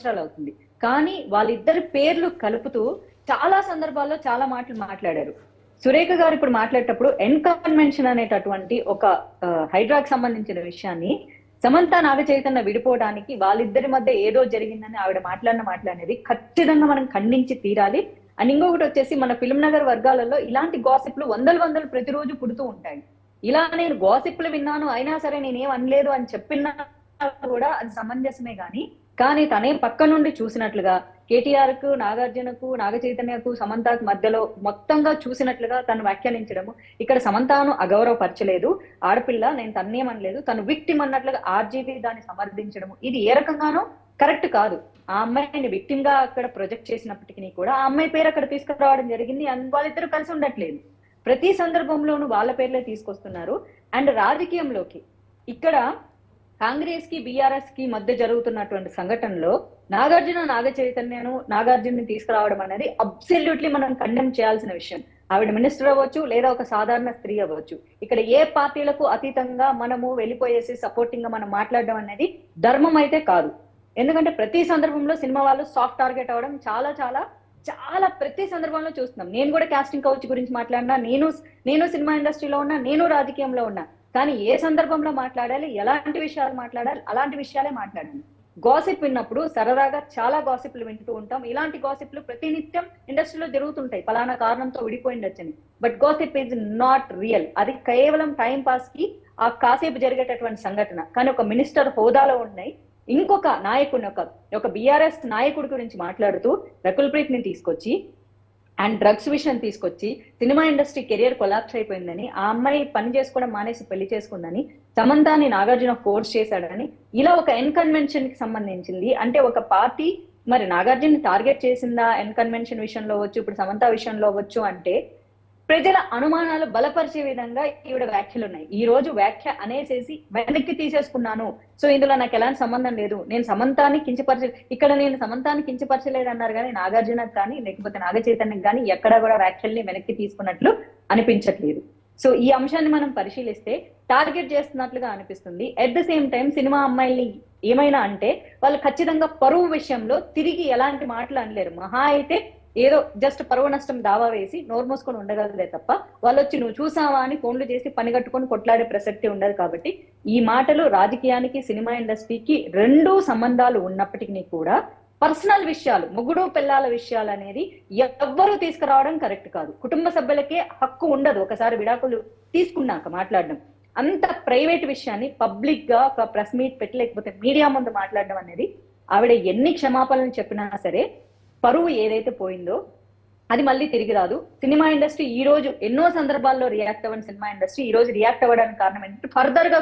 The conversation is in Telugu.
సంవత్సరాలు అవుతుంది. కానీ వాళ్ళిద్దరి పేర్లు కలుపుతూ చాలా సందర్భాల్లో చాలా మాటలు మాట్లాడారు. సురేఖ గారు ఇప్పుడు మాట్లాడేటప్పుడు ఎన్కన్వెన్షన్ అనేటటువంటి ఒక హైడ్రాకి సంబంధించిన విషయాన్ని సమంత నాగ చైతన్య విడిపోవడానికి వాళ్ళిద్దరి మధ్య ఏదో జరిగిందని ఆవిడ మాట్లాడినది ఖచ్చితంగా మనం ఖండించి తీరాలి. అండ్ ఇంకొకటి వచ్చేసి మన ఫిల్మ్ నగర్ వర్గాలలో ఇలాంటి గాసిప్లు వందలు ప్రతిరోజు పుడుతూ ఉంటాయి. ఇలా నేను గాసిప్లు విన్నాను అయినా సరే నేనేం అనలేదు అని చెప్పినా కూడా అది సమంజసమే కానీ తనే పక్క నుండి చూసినట్లుగా కేటీఆర్ కు నాగార్జునకు నాగ చైతన్యకు సమంతకు మధ్యలో మొత్తంగా చూసినట్లుగా తను వ్యాఖ్యానించడము, ఇక్కడ సమంతను అగౌరవపరచలేదు, ఆడపిల్ల నేను తన్నేమనలేదు, తను విక్టిమ్ అన్నట్లుగా ఆర్జీవీ దాన్ని సమర్థించడము, ఇది ఏ రకంగానూ కరెక్ట్ కాదు. ఆ అమ్మాయిని విక్టిమ్ గా అక్కడ ప్రొజెక్ట్ చేసినప్పటికీ కూడా ఆ అమ్మాయి పేరు అక్కడ తీసుకురావడం జరిగింది. వాళ్ళిద్దరూ కలిసి ఉండట్లేదు, ప్రతి సందర్భంలోనూ వాళ్ళ పేర్లే తీసుకొస్తున్నారు. అండ్ రాజకీయంలోకి ఇక్కడ కాంగ్రెస్ కి బీఆర్ఎస్ కి మధ్య జరుగుతున్నటువంటి సంఘటనలో నాగార్జున నాగ చైతన్యను నాగార్జున తీసుకురావడం అనేది అబ్సల్యూట్లీ మనం కండెమ్ చేయాల్సిన విషయం. ఆవిడ మినిస్టర్ అవ్వచ్చు లేదా ఒక సాధారణ స్త్రీ అవ్వచ్చు. ఇక్కడ ఏ పార్టీలకు అతీతంగా మనము వెళ్ళిపోయేసి సపోర్టింగ్ గా మనం మాట్లాడడం అనేది ధర్మం అయితే కాదు. ఎందుకంటే ప్రతి సందర్భంలో సినిమా వాళ్ళు సాఫ్ట్ టార్గెట్ అవ్వడం చాలా చాలా చాలా ప్రతి సందర్భంలో చూస్తున్నాం. నేను కూడా కాస్టింగ్ కౌచ్ గురించి మాట్లాడినా, నేను సినిమా ఇండస్ట్రీలో ఉన్నా, నేను రాజకీయంలో ఉన్నా, కానీ ఏ సందర్భంలో మాట్లాడాలి, ఎలాంటి విషయాలు మాట్లాడాలి, అలాంటి విషయాలే మాట్లాడాలి. గాసిప్ విన్నప్పుడు సరదాగా చాలా గాసిప్లు వింటూ ఉంటాం. ఇలాంటి గాసిప్లు ప్రతినిత్యం ఇండస్ట్రీలో జరుగుతుంటాయి, ఫలానా కారణంతో విడిపోయిండొచ్చని. But gossip is not real. అది కేవలం టైం పాస్ కి ఆ కాసేపు జరిగేటటువంటి సంఘటన. కానీ ఒక మినిస్టర్ హోదాలో ఉన్నాయి ఇంకొక నాయకుడిని ఒక బీఆర్ఎస్ నాయకుడి గురించి మాట్లాడుతూ రకుల్ ప్రీత్ ని తీసుకొచ్చి అండ్ డ్రగ్స్ విషయం తీసుకొచ్చి సినిమా ఇండస్ట్రీ కెరియర్ కొలాప్స్ అయిపోయిందని, ఆ అమ్మాయి పని చేసుకోవడం మానేసి పెళ్లి చేసుకుందని, సమంతాని నాగార్జున ఫోర్స్ చేశాడని, ఇలా ఒక ఎన్కన్వెన్షన్ కి సంబంధించింది. అంటే ఒక పార్టీ మరి నాగార్జున టార్గెట్ చేసిందా ఎన్కన్వెన్షన్ విషయంలో అవ్వచ్చు, ఇప్పుడు సమంత విషయంలో అవ్వచ్చు, అంటే ప్రజల అనుమానాలు బలపరిచే విధంగా ఈవిడ వ్యాఖ్యలు ఉన్నాయి. ఈ రోజు వ్యాఖ్య అనేసేసి వెనక్కి తీసేసుకున్నాను, సో ఇందులో నాకు ఎలాంటి సంబంధం లేదు, నేను సమంతాన్ని ఇక్కడ నేను సమంతాన్ని కించపరచలేదు అన్నారు కానీ నాగార్జునకు కానీ లేకపోతే నాగ చైతన్యకు కానీ ఎక్కడ కూడా వ్యాఖ్యల్ని వెనక్కి తీసుకున్నట్లు అనిపించట్లేదు. సో ఈ అంశాన్ని మనం పరిశీలిస్తే టార్గెట్ చేస్తున్నట్లుగా అనిపిస్తుంది. At the same time cinema అమ్మాయిల్ని ఏమైనా అంటే వాళ్ళు ఖచ్చితంగా పరువు విషయంలో తిరిగి ఎలాంటి మాటలు అనలేరు. మహా అయితే ఏదో జస్ట్ పరువు నష్టం దావా వేసి నోరు మూసుకొని ఉండగలదే తప్ప వాళ్ళు వచ్చి నువ్వు చూసావా అని ఫోన్లు చేసి పని కట్టుకొని కొట్లాడే ప్రసక్తి ఉండదు. కాబట్టి ఈ మాటలు రాజకీయానికి సినిమా ఇండస్ట్రీకి రెండూ సంబంధాలు ఉన్నప్పటికీ కూడా పర్సనల్ విషయాలు, మొగుడు పిల్లల విషయాలు అనేది ఎవ్వరూ తీసుకురావడం కరెక్ట్ కాదు. కుటుంబ సభ్యులకే హక్కు ఉండదు ఒకసారి విడాకులు తీసుకున్నాక మాట్లాడడం. అంత ప్రైవేట్ విషయాన్ని పబ్లిక్ గా ఒక ప్రెస్ మీట్ పెట్టి లేకపోతే మీడియా ముందు మాట్లాడడం అనేది, ఆవిడ ఎన్ని క్షమాపణలు చెప్పినా సరే పరువు ఏదైతే పోయిందో అది మళ్ళీ తిరిగి రాదు. సినిమా ఇండస్ట్రీ ఈ రోజు ఎన్నో సందర్భాల్లో రియాక్ట్ అవ్వని సినిమా ఇండస్ట్రీ ఈ రోజు రియాక్ట్ అవ్వడానికి కారణం ఏంటంటే ఫర్దర్ గా